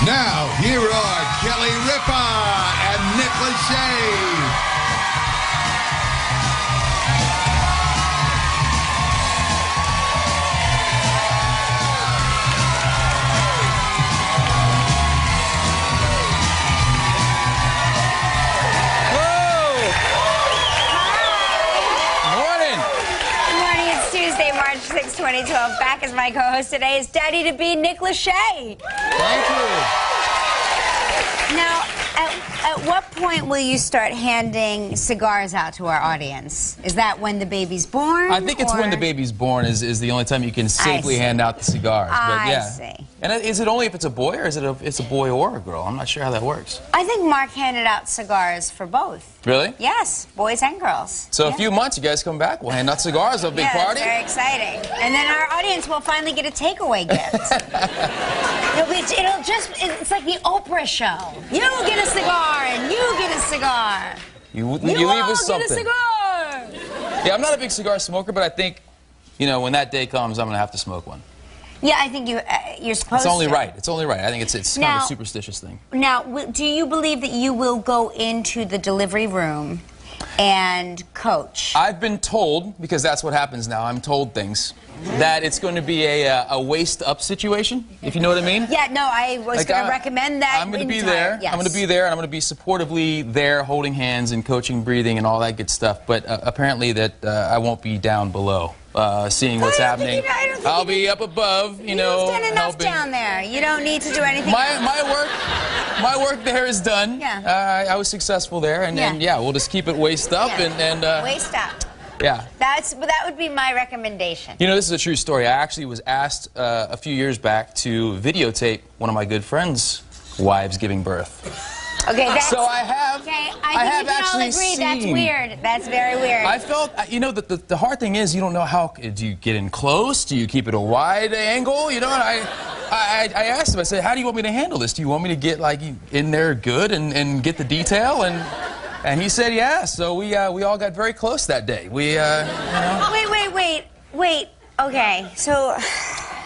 Now, here are Kelly Ripa and Nick Lachey. March 6, 2012. Back as my co-host today is Daddy-to-be Nick Lachey. Thank you. Now, at what point will you start handing cigars out to our audience? Is that when the baby's born? I think it's when the baby's born is the only time you can safely hand out the cigars. But yeah. I see. And is it only if it's a boy, or is it it's a boy or a girl? I'm not sure how that works. I think Mark handed out cigars for both. Really? Yes, boys and girls. So a few months, you guys come back, we'll hand out cigars, a big party. Very exciting. And then our audience will finally get a takeaway gift. It's like the Oprah show. You get a cigar and you get a cigar. You leave with something. Get a cigar. Yeah, I'm not a big cigar smoker, but I think, you know, when that day comes, I'm going to have to smoke one. Yeah, I think you're supposed to. It's only right. It's only right. I think it's kind of a superstitious thing. Now, do you believe that you will go into the delivery room and coach? I've been told, because that's what happens now, I'm told things, that it's going to be a waist-up situation, if you know what I mean. Yeah, no, I was going to recommend that. I'm going to be there. Yes. I'm going to be there, and I'm going to be supportively there, holding hands and coaching, breathing, and all that good stuff. But apparently that I won't be down below, seeing what's happening. I'll be up above, you know, You've done enough down there. You don't need to do anything My work there is done. Yeah. I was successful there, and yeah, we'll just keep it waist up and waist up. Yeah. That would be my recommendation. You know, this is a true story. I actually was asked a few years back to videotape one of my good friends' wives giving birth. Okay, that's... So I have... Okay, I think have we can all actually agree seen... that's weird. That's very weird. I felt... You know, the hard thing is you don't know how... Do you get in close? Do you keep it a wide angle? You know, and I asked him, I said, how do you want me to handle this? Do you want me to get, like, in there good and get the detail? And he said, yeah, so we all got very close that day. We, you know... Wait. Okay, so...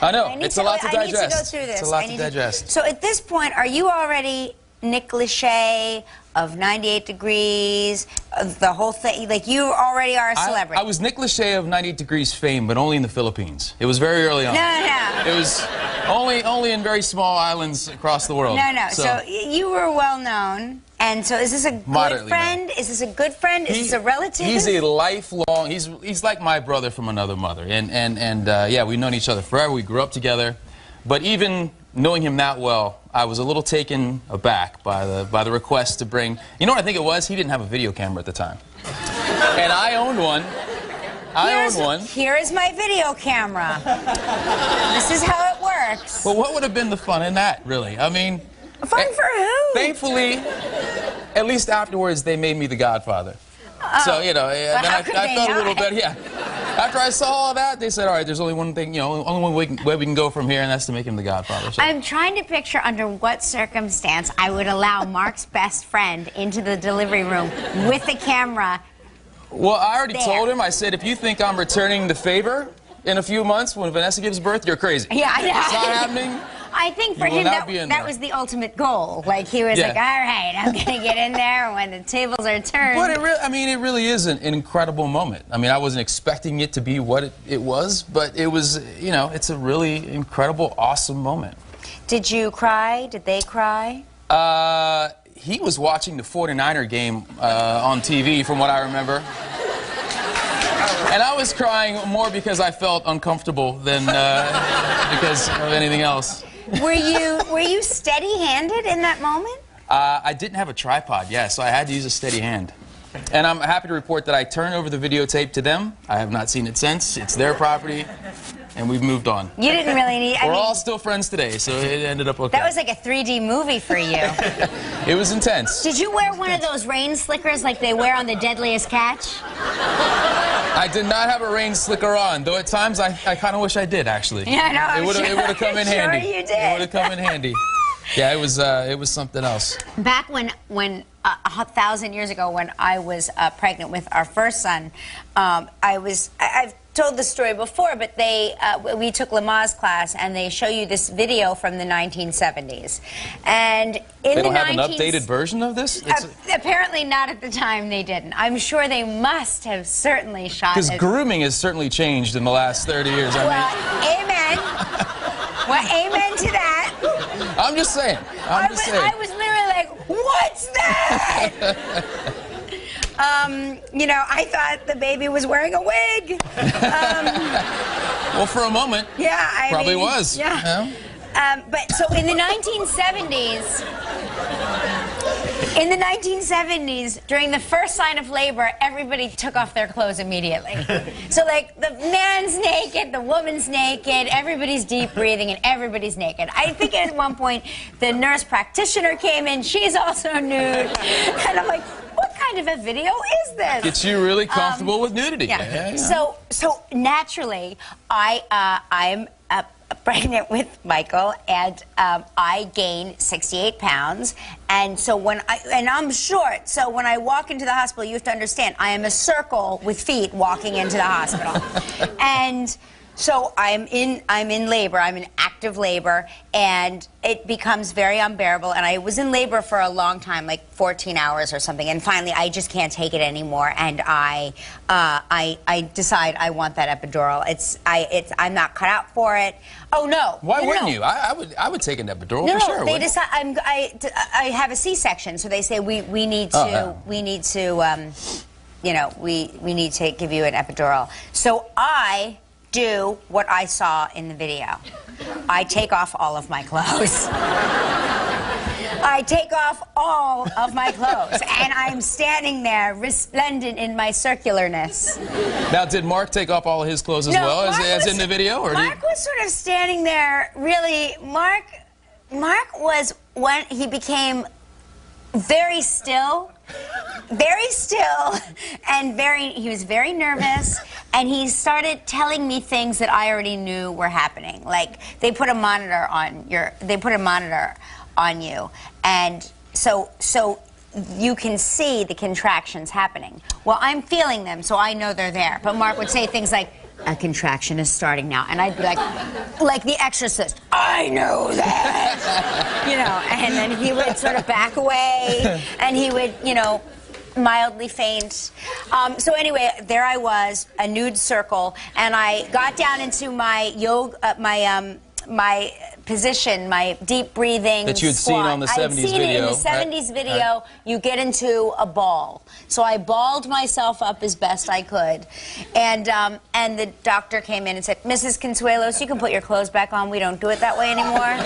I know, it's a lot to digest. I need to go through this. It's a lot to digest. So at this point, are you already Nick Lachey of 98 Degrees, of the whole thing? Like, you already are a celebrity. I was Nick Lachey of 98 Degrees fame, but only in the Philippines. It was very early on. No. It was only in very small islands across the world. No. So you were well known. And so is this a good friend? Is this a good friend? Is this a relative? He's a lifelong, he's like my brother from another mother. And yeah, we've known each other forever. We grew up together. But even knowing him that well, I was a little taken aback by the request to bring, you know what I think it was? He didn't have a video camera at the time. And I owned one. Here is my video camera. This is how it works. Well, what would have been the fun in that, really? I mean... Fun for who? Thankfully, at least afterwards, they made me the godfather. Oh. So, you know, then I felt a little bit, yeah. After I saw all that, they said, all right, there's only one thing, you know, only one way we can go from here, and that's to make him the godfather. So. I'm trying to picture under what circumstance I would allow Mark's best friend into the delivery room with a camera. Well, I already told him, I said, if you think I'm returning the favor in a few months when Vanessa gives birth, you're crazy. Yeah, I know. It's not happening. I think for him that was the ultimate goal. Like, he was like, all right, I'm going to get in there when the tables are turned. But it really is an incredible moment. I mean, I wasn't expecting it to be what it was, but it was, you know, it's a really incredible, awesome moment. Did you cry? Did they cry? He was watching the 49er game on TV, from what I remember. And I was crying more because I felt uncomfortable than because of anything else. Were you steady-handed in that moment? I didn't have a tripod, so I had to use a steady hand. And I'm happy to report that I turned over the videotape to them. I have not seen it since. It's their property, and we've moved on. You didn't really need... We're all still friends today, so it ended up okay. That was like a 3D movie for you. It was intense. Did you wear one of those rain slickers like they wear on The Deadliest Catch? I did not have a rain slicker on, though at times I kind of wish I did, actually. Yeah, I know. It would have come in handy. Sure you did. It would have come in handy. Yeah, it was something else. Back when 1,000 years ago, when I was pregnant with our first son, I've told the story before, but we took Lama's class, and they show you this video from the 1970s. And in they don't the have an updated version of this? Apparently not at the time. They didn't. I'm sure they must have certainly shot it. Because grooming has certainly changed in the last 30 years. Amen. Well, amen to that. I'm just saying. I was literally like, what's that? You know, I thought the baby was wearing a wig. Well, for a moment. Yeah, I probably mean, was. Yeah. But so in the 1970s, during the first sign of labor, everybody took off their clothes immediately. So, like, the man's naked, the woman's naked, everybody's deep breathing, and everybody's naked. I think at one point the nurse practitioner came in, she's also nude. And I'm like, what kind of a video is this? Gets you really comfortable with nudity. Yeah. So naturally, I'm pregnant with Michael, and I gained 68 pounds. And so I'm short, so when I walk into the hospital, you have to understand, I am a circle with feet walking into the hospital. And so I'm in labor, I'm in active labor, and it becomes very unbearable. And I was in labor for a long time, like 14 hours or something, and finally I just can't take it anymore, and I decide I want that epidural. I'm not cut out for it. Oh no! Why wouldn't you? I would take an epidural for sure. They decide I have a C-section, so they say we need to you know, we need to give you an epidural. So I do what I saw in the video. I take off all of my clothes. I take off all of my clothes, and I'm standing there resplendent in my circularness. Now, did Mark take off all of his clothes as well as in the video? Or Mark was sort of standing there, really. Mark was, when he became very still, and he was very nervous, and he started telling me things that I already knew were happening. Like, they put a monitor on you, and so you can see the contractions happening. Well, I'm feeling them, so I know they're there. But Mark would say things like, a contraction is starting now. And I'd be like the exorcist, I know that. You know, and then he would sort of back away, and he would, you know, mildly faint. So anyway, there I was, a nude circle, and I got down into my yoga, my position, my deep breathing that you had squat. seen on the 70s video. I'd seen it in the 70s video. Right. You get into a ball. So I balled myself up as best I could. And the doctor came in and said, Mrs. Consuelos, you can put your clothes back on. We don't do it that way anymore.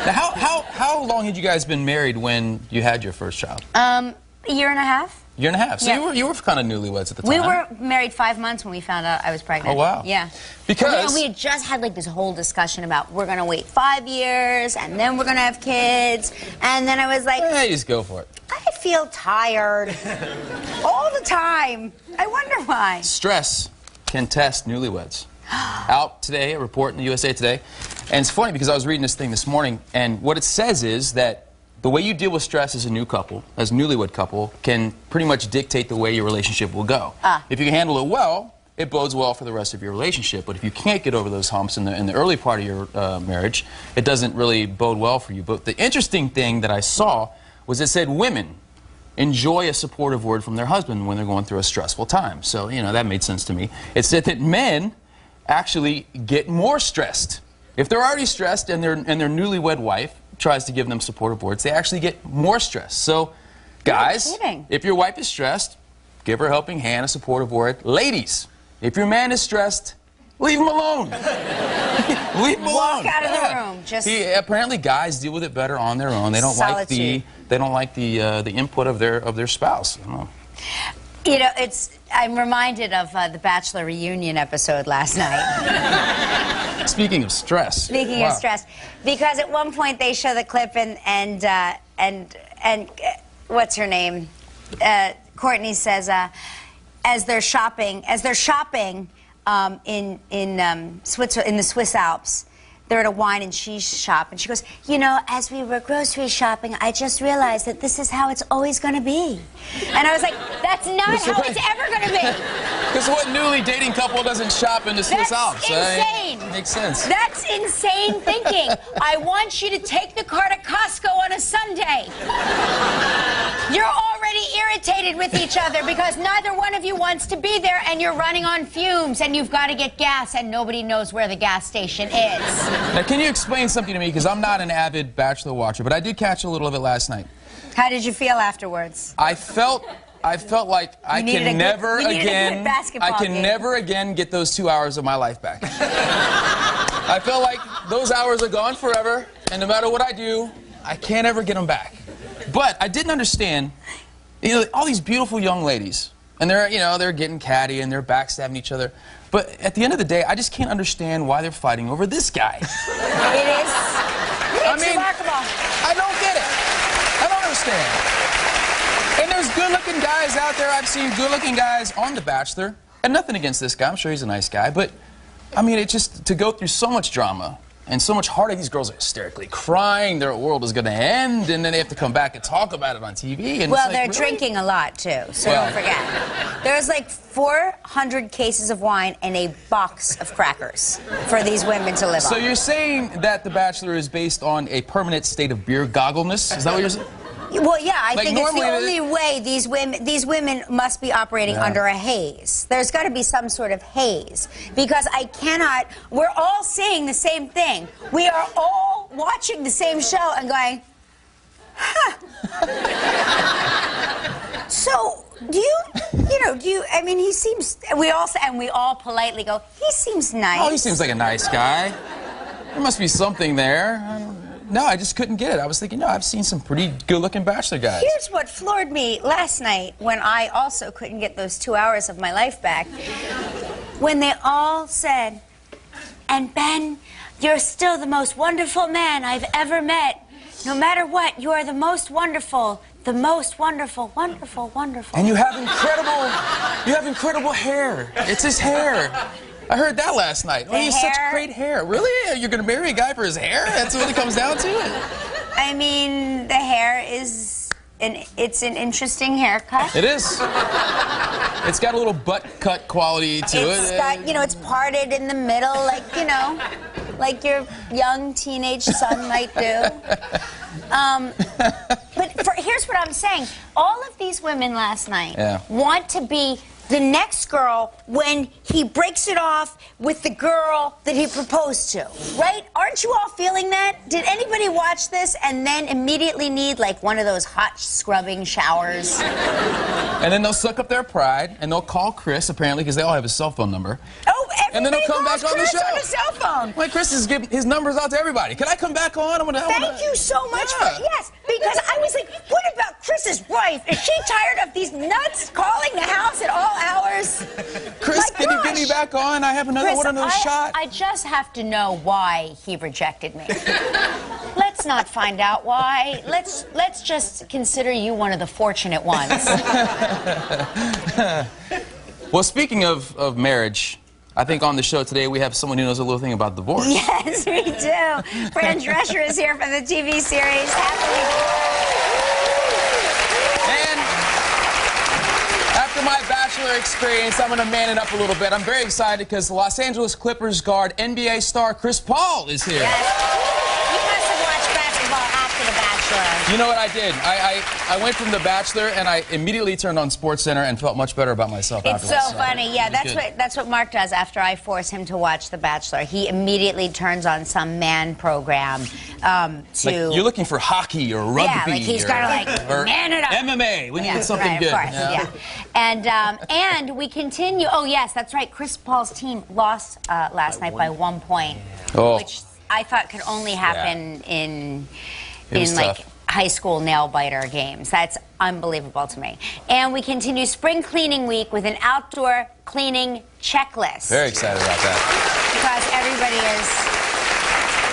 Now, how long had you guys been married when you had your first child? A year and a half. Year and a half. So yeah. you were kind of newlyweds at the time. We were married 5 months when we found out I was pregnant. Oh, wow. Yeah. Because we had just had like this whole discussion about we're going to wait 5 years, and then we're going to have kids. And then I was like, hey, just go for it. I feel tired all the time. I wonder why. Stress can test newlyweds. Out today, a report in the USA Today. And it's funny because I was reading this thing this morning, and what it says is that the way you deal with stress as a new couple, as a newlywed couple, can pretty much dictate the way your relationship will go. If you can handle it well, it bodes well for the rest of your relationship. But if you can't get over those humps in the early part of your marriage, it doesn't really bode well for you. But the interesting thing that I saw was it said women enjoy a supportive word from their husband when they're going through a stressful time. So, you know, that made sense to me. It said that men actually get more stressed. If they're already stressed and their newlywed wife tries to give them supportive words, they actually get more stressed. So, guys, if your wife is stressed, give her a helping hand, a supportive word. Ladies, if your man is stressed, leave him alone. Leave him alone. Walk out of the room. Just apparently, guys deal with it better on their own. They don't like the input of their spouse. I don't know. You know, I'm reminded of the Bachelor reunion episode last night. Speaking of stress. Speaking of stress, because at one point they show the clip and what's her name? Courtney says, as they're shopping in the Swiss Alps. They're at a wine and cheese shop, and she goes, you know, as we were grocery shopping, I just realized that this is how it's always going to be. And I was like, that's not how it's ever going to be. Because what newly dating couple doesn't shop in the Swiss Alps? That's insane. Makes sense. That's insane thinking. I want you to take the car to Costco on a Sunday. You're already irritated with each other because neither one of you wants to be there, and you're running on fumes, and you've got to get gas, and nobody knows where the gas station is. Now, can you explain something to me? Because I'm not an avid Bachelor watcher, but I did catch a little of it last night. How did you feel afterwards? I felt like I can never again get those 2 hours of my life back. I felt like those hours are gone forever, and no matter what I do, I can't ever get them back. But I didn't understand, all these beautiful young ladies, and they're getting catty and they're backstabbing each other. But at the end of the day, I just can't understand why they're fighting over this guy. It's remarkable. I don't get it. I don't understand. And there's good-looking guys out there. I've seen good-looking guys on The Bachelor. And nothing against this guy. I'm sure he's a nice guy. But, I mean, it just, to go through so much drama and so much heartache, these girls are hysterically crying, their world is going to end, and then they have to come back and talk about it on TV. And well, it's like, they're really? drinking a lot, too, so don't forget. There's like 400 cases of wine and a box of crackers for these women to live on. So you're saying that The Bachelor is based on a permanent state of beer goggleness? Is that what you're saying? Well, yeah, I think it's the normally only way these women must be operating under a haze. There's got to be some sort of haze. Because we're all saying the same thing. We are all watching the same show and going, huh. So, I mean, he seems, we all politely go, he seems nice. Oh, he seems like a nice guy. There must be something there. No, I just couldn't get it. I was thinking, no, I've seen some pretty good-looking Bachelor guys. Here's what floored me last night when I also couldn't get those 2 hours of my life back. When they all said, and Ben, you're still the most wonderful man I've ever met. No matter what, you are the most wonderful, wonderful, wonderful. And you have incredible hair. It's his hair. I heard that last night. Oh, he has such great hair. Really? You're going to marry a guy for his hair? That's what it comes down to? I mean, the hair is, it's an interesting haircut. It is. It's got a little butt cut quality to it. It's got, it's parted in the middle, like your young teenage son might do. But here's what I'm saying. All of these women last night want to be the next girl when he breaks it off with the girl that he proposed to, right? Aren't you all feeling that? Did anybody watch this and then immediately need like one of those hot scrubbing showers? And then they'll suck up their pride and they'll call Chris, apparently, because they all have his cell phone number. Oh, and then he'll come back on the show. On his cell phone. Well, Chris is giving his numbers out to everybody. Can I come back on? Thank you so much for yes, because I was like, what about Chris's wife? Is she tired of these nuts calling the house at all hours? Chris, can you get me back on? I have another shot. I just have to know why he rejected me. Let's not find out why. Let's just consider you one of the fortunate ones. Well, speaking of marriage, I think on the show today we have someone who knows a little thing about divorce. Yes, we do. Fran Drescher is here from the TV series Happily And after my Bachelor experience, I'm going to man it up a little bit. I'm very excited because Los Angeles Clippers guard NBA star Chris Paul is here. Yes. You must have watched basketball after The Bachelor. You know what I did? I went from The Bachelor and I immediately turned on SportsCenter and felt much better about myself afterwards. It's so funny. Yeah, that's what Mark does after I force him to watch The Bachelor. He immediately turns on some man program like you're looking for hockey or rugby. Yeah, like he's got to like man it up. MMA. We need something good. Of course, yeah. And we continue. Oh yes, that's right. Chris Paul's team lost last night by 1 point, which I thought could only happen in like high school nail biter games. That's unbelievable to me. And we continue spring cleaning week with an outdoor cleaning checklist. Very excited about that. Because everybody is.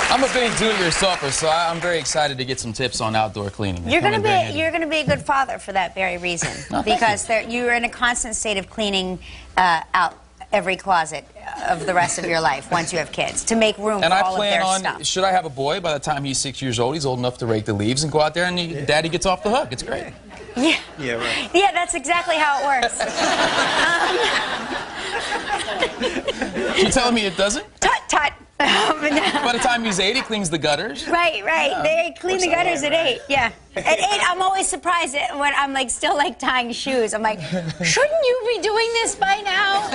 I'm a big do-it-yourselfer, so I'm very excited to get some tips on outdoor cleaning. You're going to be a good father for that very reason, because you're in a constant state of cleaning out every closet of the rest of your life once you have kids to make room for all of their stuff. Should I have a boy, by the time he's 6 years old, he's old enough to rake the leaves and go out there and Daddy gets off the hook. It's great. Yeah. Yeah, right. Yeah, that's exactly how it works. You telling me it doesn't? Tut, tut. By the time he's 8, he cleans the gutters. Right. They clean the gutters at 8. Yeah. At 8, I'm always surprised when I'm like still like tying shoes. I'm like, shouldn't you be doing this by now?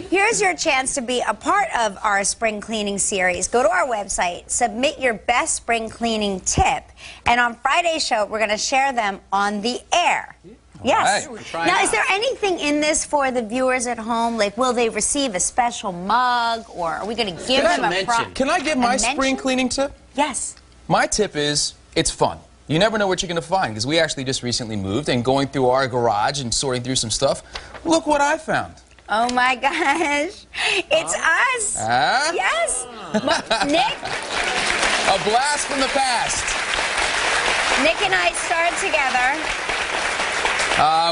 Here's your chance to be a part of our spring cleaning series. Go to our website, submit your best spring cleaning tip, and on Friday's show, we're going to share them on the air. Yes. Right. Now, is there anything in this for the viewers at home? Like, will they receive a special mug, or are we going to give them a prize? Can I give my spring cleaning tip? Yes. My tip is, it's fun. You never know what you're going to find, because we actually just recently moved, and going through our garage and sorting through some stuff, look what I found. Oh my gosh. It's us. Yes. Nick. A blast from the past. Nick and I started together.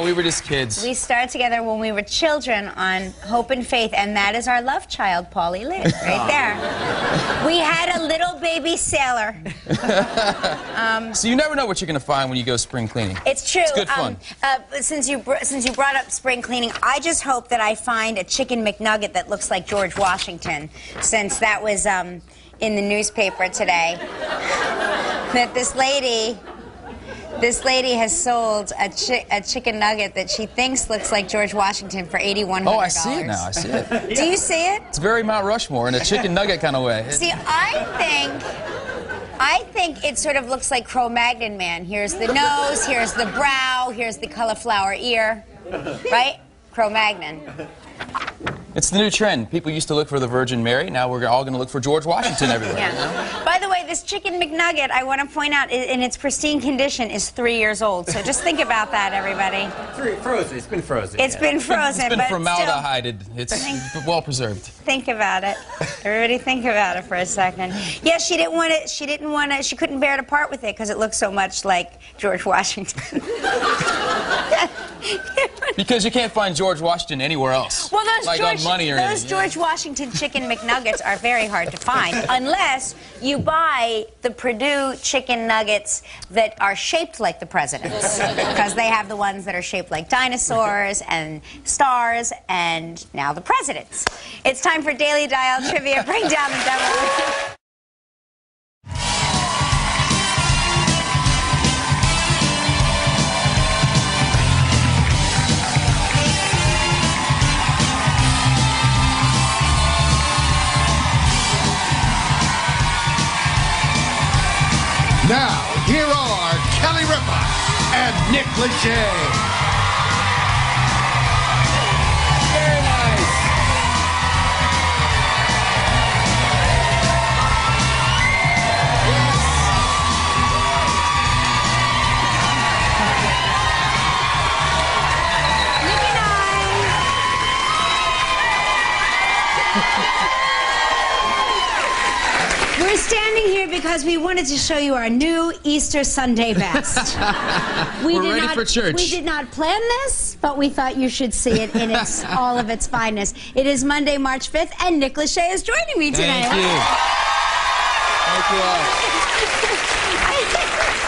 We were just kids. We started together when we were children on Hope and Faith, and that is our love child, Paulie Litt, right there. We had a little baby sailor. So you never know what you're going to find when you go spring cleaning. It's true. It's good fun. Since you brought up spring cleaning, I just hope that I find a chicken McNugget that looks like George Washington, since that was in the newspaper today. That this lady has sold a chicken nugget that she thinks looks like George Washington for $8,100. Oh, I see it now. I see it. Do you see it? It's very Mount Rushmore in a chicken nugget kind of way. See, I think it sort of looks like Cro-Magnon Man. Here's the nose, here's the brow, here's the cauliflower ear, right? Cro-Magnon. It's the new trend. People used to look for the Virgin Mary. Now we're all going to look for George Washington everywhere. Yeah. By the way, this chicken McNugget, I want to point out, in its pristine condition, is 3 years old. So just think about that, everybody. Frozen. It's been frozen. It's been frozen, it's been but formaldehyded. It's well preserved. Think about it. Everybody think about it for a second. Yeah, she didn't want it. She couldn't bear to part with it because it looks so much like George Washington. Because you can't find George Washington anywhere else. Well, those George Washington chicken McNuggets are very hard to find unless you buy the Purdue chicken nuggets that are shaped like the presidents, because they have the ones that are shaped like dinosaurs and stars and now the presidents. It's time for Daily Dial Trivia. Bring down the devil. Now, here are Kelly Ripa and Nick Lachey. Very nice. Nick and I. We're standing here because we wanted to show you our new Easter Sunday best. We're ready for church. We did not plan this, but we thought you should see it in all of its fineness. It is Monday, March 5th, and Nick Lachey is joining me today. Thank you. Thank you all.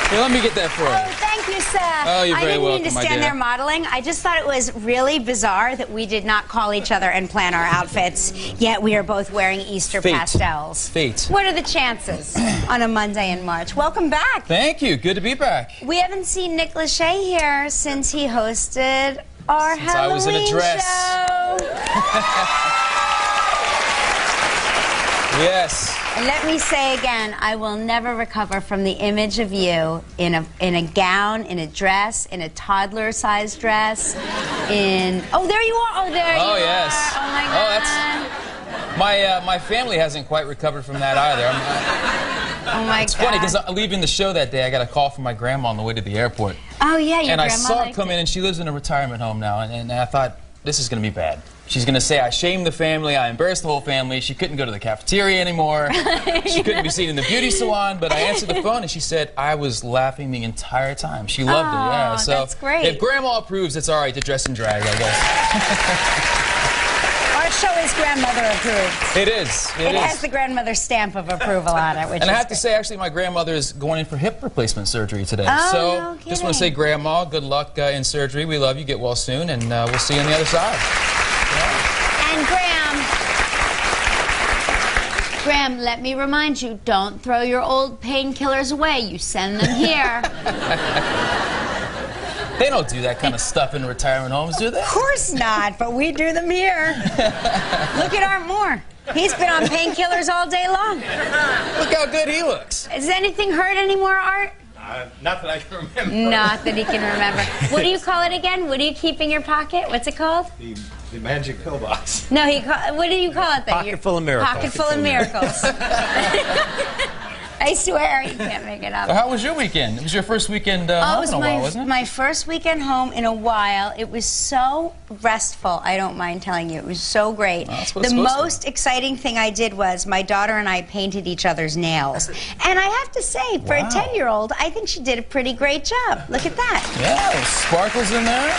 Here, let me get that for you. Oh, thank you, sir. Oh, you're very welcome, I didn't mean to stand there modeling. I just thought it was really bizarre that we did not call each other and plan our outfits, yet we are both wearing Easter pastels. Fate. What are the chances on a Monday in March? Welcome back. Thank you. Good to be back. We haven't seen Nick Lachey here since he hosted our Halloween I was in a dress. show. Yes. And let me say again, I will never recover from the image of you in a gown, in a dress, in a toddler-sized dress, in... Oh, there you are. Oh, there you are. Yes. Oh, my God. My family hasn't quite recovered from that either. Oh, my God. It's funny, because leaving the show that day, I got a call from my grandma on the way to the airport. Oh, yeah, your and grandma. I saw her come in, and she lives in a retirement home now, and I thought, this is going to be bad. She's going to say I shamed the family, I embarrassed the whole family, she couldn't go to the cafeteria anymore, she couldn't be seen in the beauty salon, but I answered the phone and she said I was laughing the entire time. She loved it, yeah. So that's great. If Grandma approves, it's all right to dress in drag, I guess. Our show is grandmother approved. It is. It has the grandmother stamp of approval on it, which and I is have to say, actually, my grandmother is going in for hip replacement surgery today. Oh, so no just want to say, Grandma, good luck in surgery. We love you. Get well soon, and we'll see you on the other side. Yeah. And Graham, let me remind you, don't throw your old painkillers away. You send them here. They don't do that kind of stuff in retirement homes, do they? Of course not, but we do them here. Look at Art Moore. He's been on painkillers all day long. Look how good he looks. Is anything hurt anymore, Art? Not that I can remember. Not that he can remember. What do you call it again? What do you keep in your pocket? What's it called? The magic pillbox. No, what do you call it then? Pocket full of miracles. Pocket full of miracles. I swear you can't make it up. How was your weekend? It was your first weekend home in a while, wasn't it? My first weekend home in a while. It was so restful, I don't mind telling you. It was so great. Well, that's what it's the supposed most exciting thing I did was my daughter and I painted each other's nails. And I have to say, for a 10-year-old, I think she did a pretty great job. Look at that. Yeah, there's sparkles in there.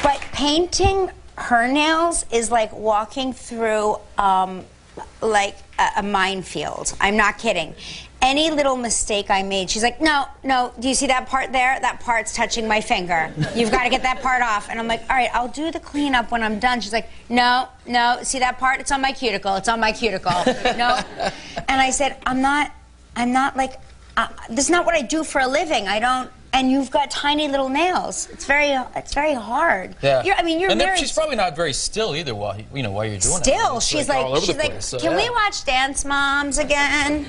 But painting her nails is like walking through like a minefield. I'm not kidding. Any little mistake I made, she's like, no, do you see that part there? That part's touching my finger. You've got to get that part off. And I'm like, all right, I'll do the cleanup when I'm done. She's like, no, see that part? It's on my cuticle. It's on my cuticle. No. And I said, I'm not like, this is not what I do for a living. I don't. And you've got tiny little nails. It's very hard. Yeah. You're and married. she's probably not very still either while you're doing it. Still, she's like, all over the place, so, can we watch Dance Moms again?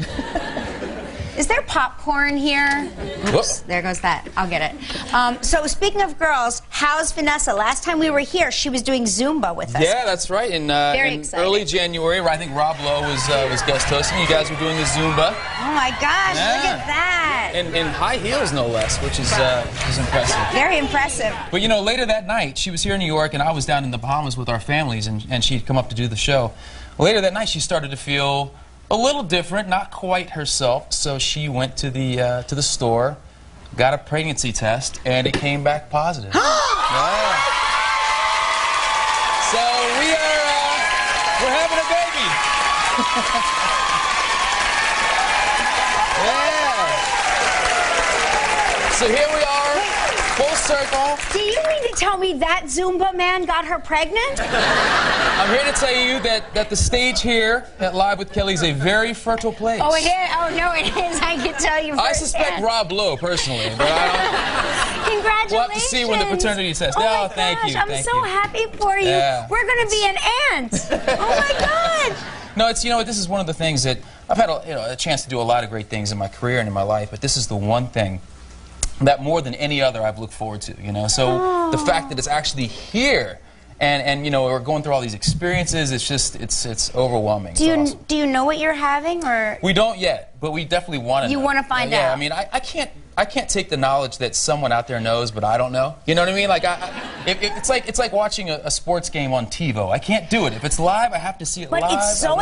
Is there popcorn here? Oops, there goes that. I'll get it. So speaking of girls, how's Vanessa? Last time we were here, she was doing Zumba with us. Yeah, that's right. In early January, I think Rob Lowe was guest hosting. You guys were doing the Zumba. Oh my gosh, look at that. In high heels, no less, which is impressive. Very impressive. But you know, later that night, she was here in New York, and I was down in the Bahamas with our families, and she'd come up to do the show. Later that night, she started to feel a little different, not quite herself, so she went to the store, got a pregnancy test, and it came back positive. Yeah. So we're having a baby. Yeah. So here we are, full circle. Do you mean to tell me that Zumba man got her pregnant? I'm here to tell you that the stage here at Live with Kelly is a very fertile place. Oh, it is? Oh, no, it is. I can tell you I suspect Rob Lowe, personally, but Congratulations. We'll have to see when the paternity test. Oh, no, my thank gosh, you. I'm so happy for you. Yeah. We're going to be an aunt. Oh, my God. No, it's, this is one of the things that I've had a chance to do a lot of great things in my career and in my life, but this is the one thing that more than any other I've looked forward to, So the fact that it's actually here and we're going through all these experiences, it's overwhelming. Do you know what you're having, or? We don't yet, but we definitely want to know. You want to find out? Yeah, I mean, I can't take the knowledge that someone out there knows, but I don't know. You know what I mean? Like, it's like watching a sports game on TiVo. I can't do it. If it's live, I have to see it live. But it's so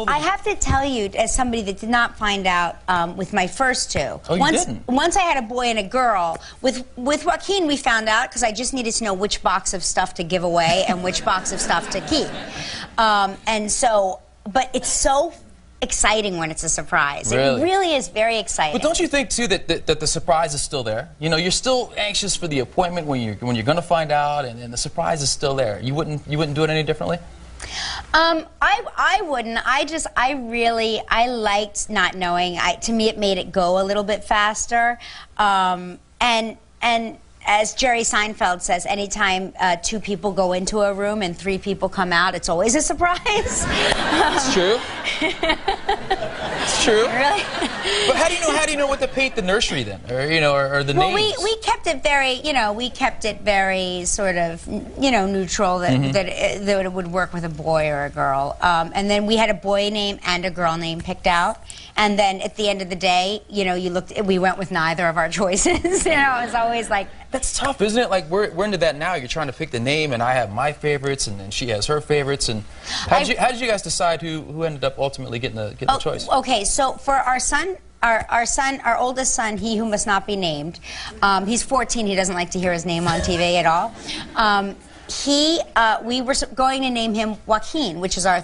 I have to tell you, as somebody that did not find out with my first two. Oh, you didn't? Once I had a boy and a girl. With Joaquin, we found out because I just needed to know which box of stuff to give away and which box of stuff to keep. But it's so exciting when it's a surprise. Really? It really is very exciting. But don't you think too that the surprise is still there? You're still anxious for the appointment when you're going to find out, and the surprise is still there. You wouldn't do it any differently? I wouldn't. I liked not knowing. To me, it made it go a little bit faster. And as Jerry Seinfeld says, anytime two people go into a room and three people come out, it's always a surprise. It's true. It's true. Really? But how do you know what to paint the nursery then, or the names? Well, we kept it very, sort of, neutral that it would work with a boy or a girl. And then we had a boy name and a girl name picked out. And then at the end of the day, we went with neither of our choices. It was always like. That's tough, isn't it? Like, we're into that now. You're trying to pick the name, and I have my favorites, and then she has her favorites. And how did you guys decide who ended up ultimately getting the choice? Okay, so for our son, our oldest son, he who must not be named, he's 14. He doesn't like to hear his name on TV at all. we were going to name him Joaquin, which is our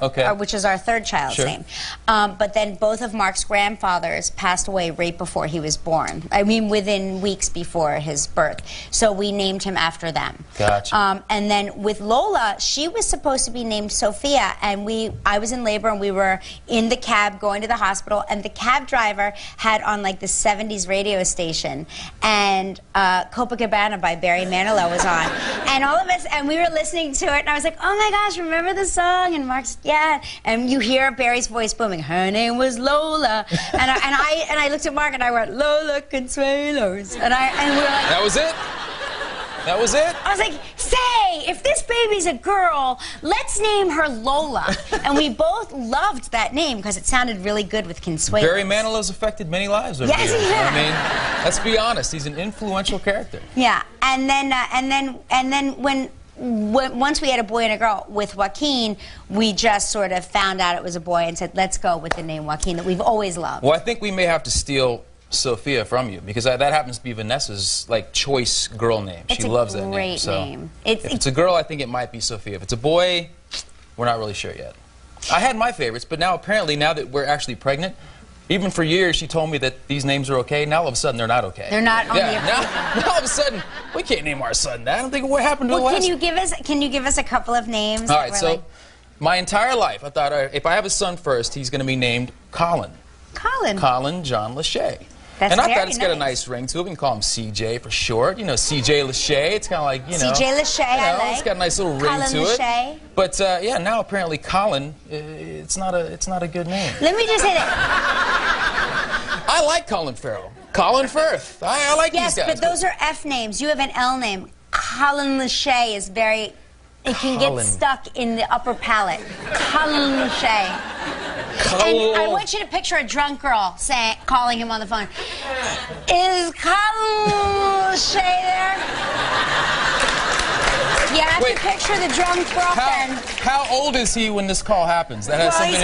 third child's name. But then both of Mark's grandfathers passed away right before he was born. I mean, within weeks before his birth. So we named him after them. Gotcha. And then with Lola, she was supposed to be named Sophia, and I was in labor, and we were in the cab going to the hospital, and the cab driver had on like the 70s radio station, and Copacabana by Barry Manilow was on, and all of us, and we were listening to it, and I was like, oh my gosh, remember the song? And Mark's, yeah, and you hear Barry's voice booming, her name was Lola, and I looked at Mark and I went, Lola Consuelos, and we were like, that was it? That was it? I was like, say, if this baby's a girl, let's name her Lola. And we both loved that name because it sounded really good with Consuelos. Barry Manilow's affected many lives over the years. Yeah. I mean, let's be honest, he's an influential character. Yeah, and then when once we had a boy and a girl with Joaquin, we just sort of found out it was a boy and said, let's go with the name Joaquin that we've always loved. Well, I think we may have to steal Sophia from you, because that happens to be Vanessa's choice girl name. She loves that name. It's a great name. If it's a girl, I think it might be Sophia. If it's a boy, we're not really sure yet. I had my favorites, but now apparently, now that we're actually pregnant, even for years she told me that these names are okay. Now all of a sudden they're not okay. They're not on the now all of a sudden we can't name our son that. I don't think what happened to the last. Can you give us a couple of names? All right, so my entire life I thought, all right, if I have a son first, he's going to be named Colin. Colin John Lachey. That's and I thought it's got a nice ring to it. We can call him CJ for short. You know, CJ Lachey. It's kind of like, CJ Lachey, I like. It's got a nice little ring Colin to Lachey. it. But yeah, now apparently Colin, it's not a good name. Let me just say that. I like Colin Farrell. Colin Firth. I like these guys. Yes, but those are F names. You have an L name. Colin Lachey is very... It can get stuck in the upper palate. Colin Lachey. And I want you to picture a drunk girl calling him on the phone. Is Colin Lachey there? You have to picture the drunk girlfriend. How old is he when this call happens? That has something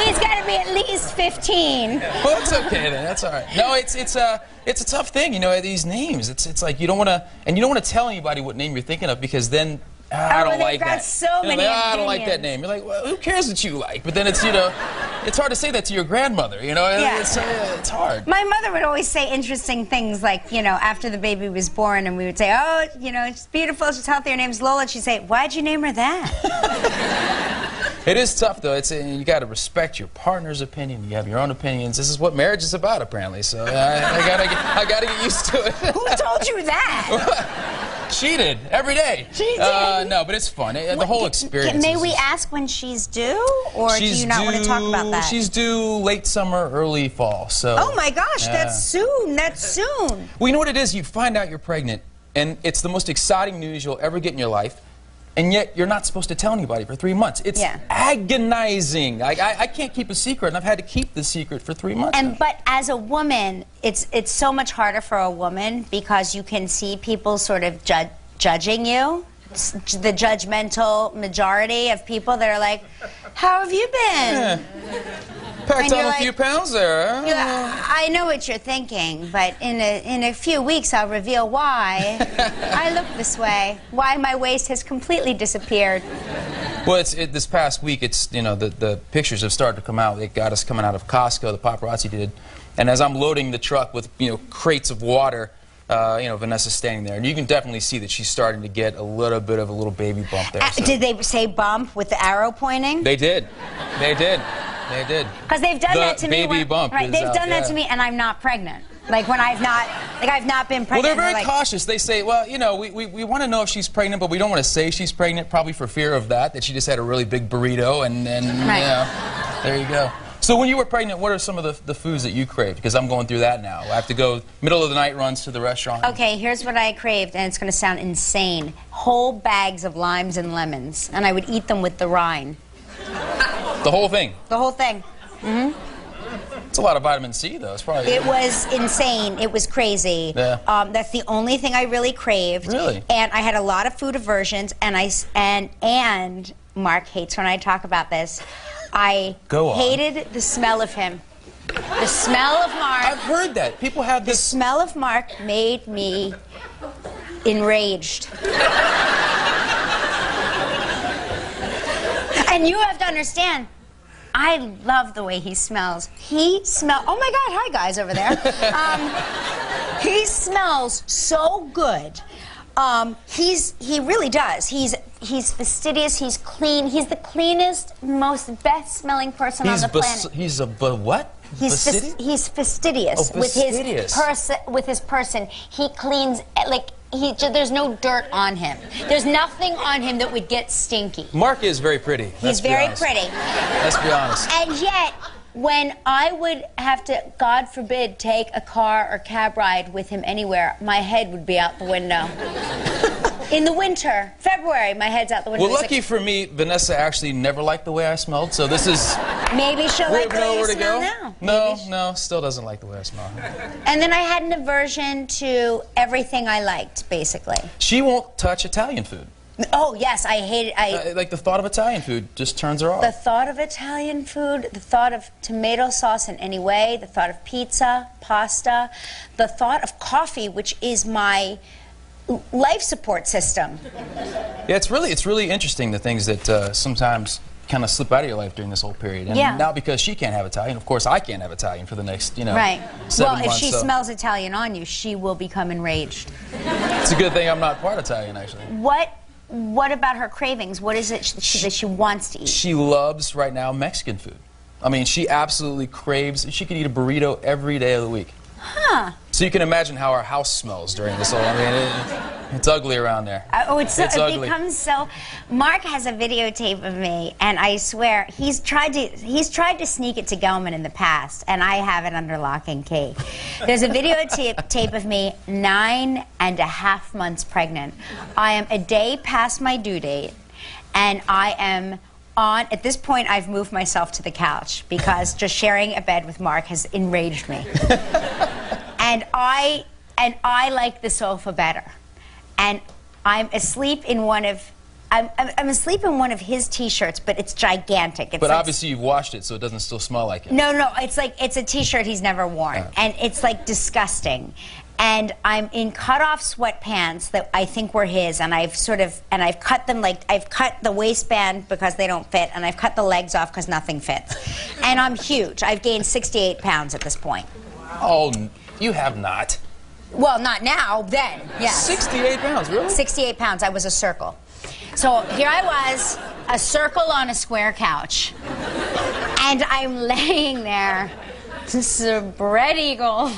he's got to be at least 15. Well, it's okay then. That's all right. No, it's a tough thing, these names. It's like you don't want to tell anybody what name you're thinking of, because then I don't like that. So many I don't like that name. You're like, well, who cares what you like? But then it's it's hard to say that to your grandmother. Yeah. It's hard. My mother would always say interesting things like, after the baby was born, and we would say, oh, it's beautiful, she's healthy, her name's Lola. And she'd say, why'd you name her that? It is tough though. You got to respect your partner's opinion. You have your own opinions. This is what marriage is about, apparently. So I gotta get used to it. Who told you that? Cheated every day. Cheated? No, but it's fun. The whole experience. May we ask when she's due, or do you not want to talk about that? She's due late summer, early fall. So. Oh my gosh, that's soon. That's soon. Well, you know what it is? You find out you're pregnant, and it's the most exciting news you'll ever get in your life. And yet, you're not supposed to tell anybody for 3 months. It's agonizing. I can't keep a secret, and I've had to keep the secret for 3 months. But as a woman, it's so much harder for a woman, because you can see people sort of judging you. The judgmental majority of people that are like, how have you been? Packed on a few pounds there. I know what you're thinking, but in a few weeks I'll reveal why I look this way, why my waist has completely disappeared. Well, this past week, the pictures have started to come out. It got us coming out of Costco, the paparazzi did, and as I'm loading the truck with crates of water, Vanessa's standing there, and you can definitely see that she's starting to get a little bit of a little baby bump there. So. Did they say bump with the arrow pointing? They did. They did. They did. Because they've done that to me. Baby bump. Right, they've done that to me, and I'm not pregnant. Like when I've not been pregnant. Well, they're very cautious. They say, well, we want to know if she's pregnant, but we don't want to say she's pregnant, probably for fear of that she just had a really big burrito, and there you go. So when you were pregnant, what are some of the foods that you craved? Because I'm going through that now. I have to go middle of the night runs to the restaurant. Okay, here's what I craved, and it's going to sound insane. Whole bags of limes and lemons, and I would eat them with the rind. The whole thing? The whole thing. Mm-hmm. It's a lot of vitamin C, though. It's probably. It was insane. It was crazy. Yeah. That's the only thing I really craved. Really? And I had a lot of food aversions, and Mark hates when I talk about this. I hated the smell of him. The smell of Mark. I've heard that. People have this. The smell of Mark made me enraged. And you have to understand, I love the way he smells. He smells, oh my God, hi guys over there. He smells so good. He really does. He's fastidious, he's clean. He's the cleanest, most best-smelling person on the planet. He's a what? He's fastidious, Oh, fastidious. with his person. He cleans like there's no dirt on him. There's nothing on him that would get stinky. Mark is very pretty. He's very pretty. Let's be honest. And yet, when I would have to, God forbid, take a car or cab ride with him anywhere, my head would be out the window. In the winter, February, my head's out the window. Well, lucky for me, Vanessa actually never liked the way I smelled, so this is... Maybe she'll like the way you smell now. No, still doesn't like the way I smell. And then I had an aversion to everything I liked, basically. She won't touch Italian food. Oh, yes, I hate it. Like the thought of Italian food just turns her off. The thought of Italian food, the thought of tomato sauce in any way, the thought of pizza, pasta, the thought of coffee, which is my life support system. Yeah, it's really interesting, the things that sometimes kind of slip out of your life during this whole period. And now because she can't have Italian, of course I can't have Italian for the next, 7 months. Well, if she smells Italian on you, she will become enraged. It's a good thing I'm not part Italian, actually. What about her cravings? What is it that she wants to eat? She loves, right now, Mexican food. I mean, she absolutely craves, she could eat a burrito every day of the week. Huh. So you can imagine how our house smells during this whole, it's ugly around there. It becomes so. Mark has a videotape of me, and I swear he's tried to sneak it to Gelman in the past, and I have it under lock and key. There's a videotape of me 9.5 months pregnant. I am a day past my due date, and I am on. At this point, I've moved myself to the couch because just sharing a bed with Mark has enraged me. And I like the sofa better. And I'm asleep in one of I'm asleep in one of his T-shirts, but it's gigantic. It's but like, obviously you've washed it, so it doesn't still smell like it. No, it's a T-shirt he's never worn, and it's like disgusting. And I'm in cut-off sweatpants that I think were his, and I've cut them I've cut the waistband because they don't fit, and I've cut the legs off because nothing fits. And I'm huge. I've gained 68 pounds at this point. Oh, you have not. Well, not now, then, yes. 68 pounds, really? 68 pounds. I was a circle. So here I was, a circle on a square couch. And I'm laying there, spread eagle.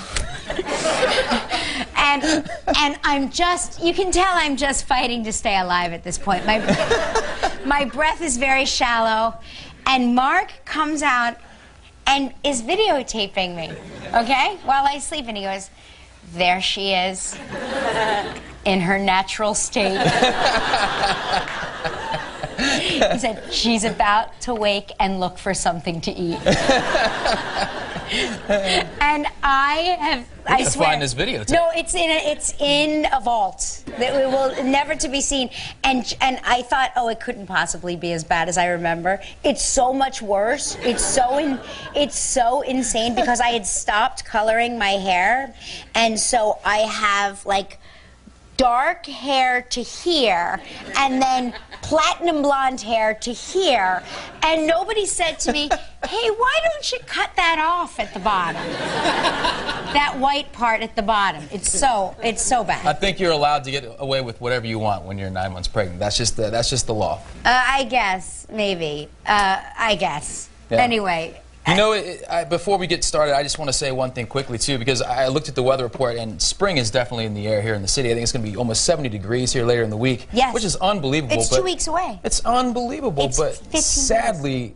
and I'm just, you can tell I'm just fighting to stay alive at this point. My breath is very shallow. And Mark comes out and is videotaping me, okay, while I sleep. And he goes, there she is, in her natural state. He said, she's about to wake and look for something to eat. And I swear, find this video. No, it's in a vault that will never to be seen. And I thought, oh, it couldn't possibly be as bad as I remember. It's so much worse. It's so insane because I had stopped coloring my hair, and so I have like dark hair to here, and then platinum blonde hair to here, and nobody said to me, hey, why don't you cut that off at the bottom? That white part at the bottom. It's so bad. I think you're allowed to get away with whatever you want when you're 9 months pregnant. That's just the law. I guess, maybe. I guess. Yeah. Anyway. You know, before we get started, I just want to say one thing quickly, too, because I looked at the weather report, and spring is definitely in the air here in the city. I think it's going to be almost 70 degrees here later in the week, which is unbelievable. It's 2 weeks away. It's unbelievable, but sadly,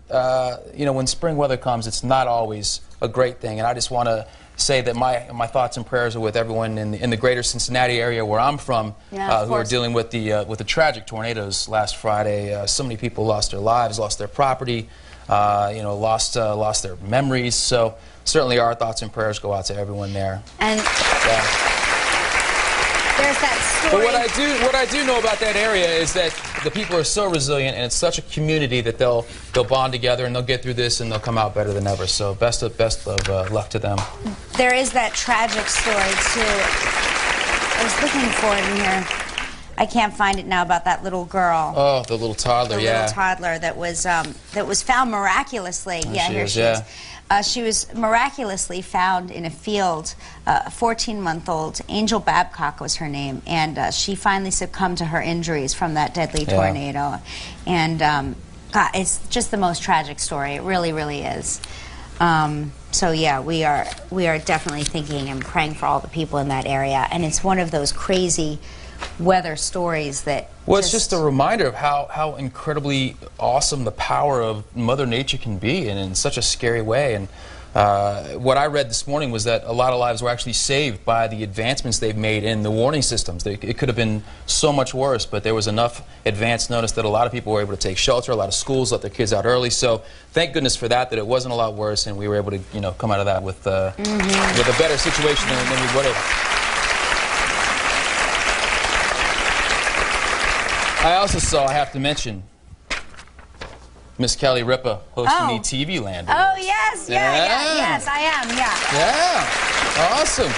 you know, when spring weather comes, it's not always a great thing, and I just want to say that my thoughts and prayers are with everyone in the greater Cincinnati area where I'm from, who are dealing with the tragic tornadoes last Friday. So many people lost their lives, lost their property. You know, lost their memories. So certainly our thoughts and prayers go out to everyone there. And there's that story. But what I do know about that area is that the people are so resilient, and it's such a community that they'll bond together and they'll get through this and they'll come out better than ever. So best of luck to them. There is that tragic story too. I was looking for it in here. I can't find it now, about that little girl. Oh, the little toddler, The little toddler that was found miraculously. Oh, Yeah, she here is, she yeah. is. She was miraculously found in a field. 14-month-old Angel Babcock was her name, and she finally succumbed to her injuries from that deadly tornado. And God, it's just the most tragic story. It really, really is. So yeah, we are definitely thinking and praying for all the people in that area. And it's one of those crazy weather stories that. Well, it's just a reminder of how incredibly awesome the power of Mother Nature can be, and in such a scary way. And what I read this morning was that a lot of lives were actually saved by the advancements they've made in the warning systems. It could have been so much worse, but there was enough advance notice that a lot of people were able to take shelter. A lot of schools let their kids out early. So thank goodness for that it wasn't a lot worse, and we were able to, you know, come out of that with a better situation than we would have. I also saw, I have to mention, Miss Kelly Ripa hosting the TV Land Awards. Oh, yes, yes, I am, Yeah, awesome.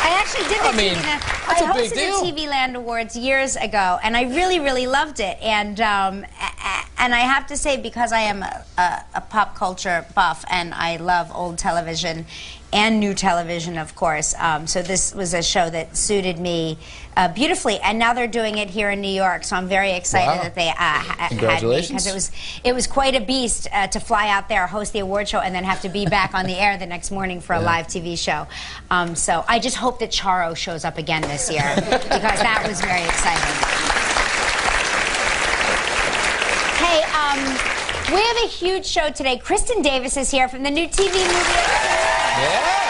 I actually did I hosted the TV Land Awards years ago, and I really, really loved it. And I have to say, because I am a pop culture buff, and I love old television and new television, of course. So this was a show that suited me beautifully, and now they're doing it here in New York. So I'm very excited that they had me, because it was quite a beast to fly out there, host the award show, and then have to be back on the air the next morning for a live TV show. So I just hope that Charo shows up again this year, because that was very exciting. Hey, we have a huge show today. Kristen Davis is here from the new TV movie. Yeah.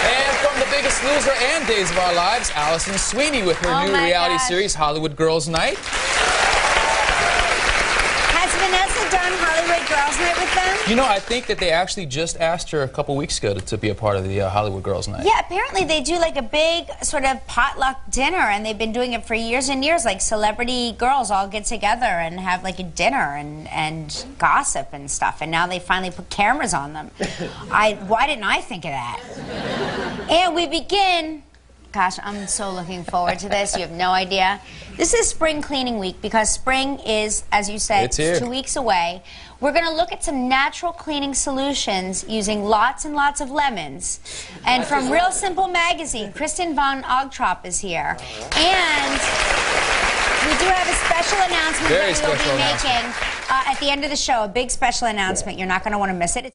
And from The Biggest Loser and Days of Our Lives, Allison Sweeney with her new reality series, Hollywood Girls Night. Has Vanessa done Hollywood Girls Night with them? You know, I think that they actually just asked her a couple weeks ago to be a part of the Hollywood Girls Night. Yeah, apparently they do like a big sort of potluck dinner, and they've been doing it for years and years. Like celebrity girls all get together and have like a dinner and gossip and stuff. And now they finally put cameras on them. Why didn't I think of that? And we begin. Gosh, I'm so looking forward to this. You have no idea. This is spring cleaning week, because spring is, as you said, 2 weeks away. We're going to look at some natural cleaning solutions using lots and lots of lemons. And from Real Simple Magazine, Kristen von Ogtrop is here. And we do have a special announcement that we'll be making at the end of the show, a big special announcement. You're not going to want to miss it.